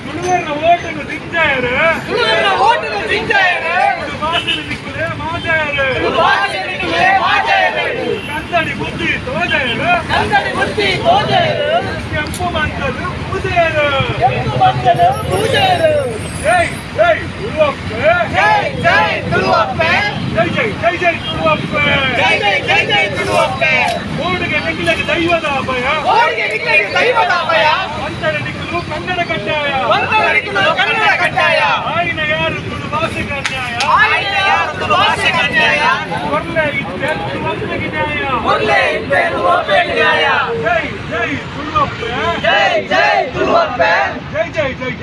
ತುಳುವರ ಓಟನ್ನು ದಿಂಜಾಯರು ಭಾಷೆಯಲ್ಲಿ ನಿಕ್ಕುಲೆ ಮಾಜಾಯರು ಕಂದಡಿ ಬುದ್ಧಿ ತೋಜಾಯರು ಕೆಂಪು ಮಂತಲು ಪೂಜೆಯರು ಜೈ ಜೈ ತುಳುವಪ್ಪೆ ಜೈ ಜೈ ತುಳುವಪ್ಪೆ ಓಡಿಗೆ ನಿಖಿಲಗೆ ದೈವದ ಅಭಯ ಅಂತರ ನಿಖಿಲು ಕನ್ನಡ ಕಡ್ಡಾಯ ಆಯ್ನ ಯಾರು ತುಳು ಭಾಷೆಗೆ ಅನ್ಯಾಯ ಒಳ್ಳೆ ಇದ್ದೇನು ಒಬ್ಬೆಗೆ ನ್ಯಾಯ ಜೈ ಜೈ ತುಳುವಪ್ಪೆ ಜೈ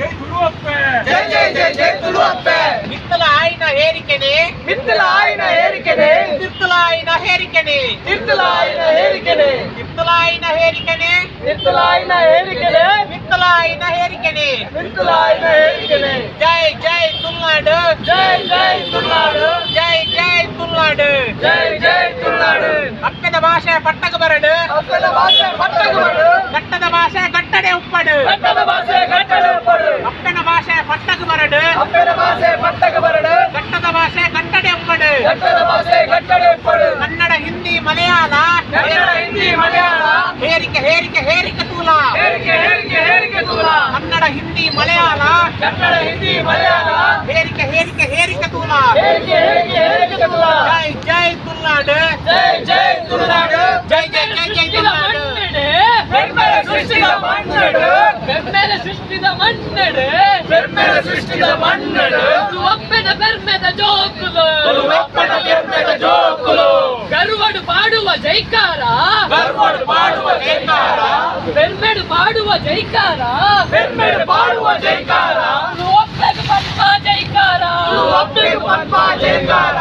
ತುಳುವಪ್ಪೆ ಮಿತ್ತಲ ಆಯ್ನ ಹೇರಿಕೆನೆ ಜೈ ಜೈ ತುಳುನಾಡು ಅಪ್ಪದ ಭಾಷೆ ಪಟ್ಟಕ ಬರಡು ಕಟ್ಟದ ಭಾಷೆ ಗಟ್ಟಡೆ ಉಪ್ಪಡು ಅಪ್ಪನ ಭಾಷೆ ಪಟ್ಟಕ ಬರಡು ಕಟ್ಟದ ಭಾಷೆ ಗಟ್ಟಡೆ ಉಪ್ಪಡು ಕನ್ನಡ ಹಿಂದಿ ಮಲಯಾಳ ಹೇರಿಕೆ ತೂಲ ಕನ್ನಡ ಹಿಂದಿ ಮಲಯಾಳ ಹೇರಿಕೆ ತೂಲ ಜೈ ತುಳುನಾಡು ಜೈ ತುಳುನಾಡು ಸೃಷ್ಟಿದ ಮನ್ನಡು ಒಪ್ಪೆನ ಬೆರ್ಮೆದ ಜೋಕುಲು ಗರುವಡು ಪಾಡುವ ಜೈಕಾರ ಬೆರ್ಮೆಡು ಪಾಡುವ ಜೈಕಾರ ಒಪ್ಪೆಗೆ ಪದ್ಮ ಜೈಕಾರ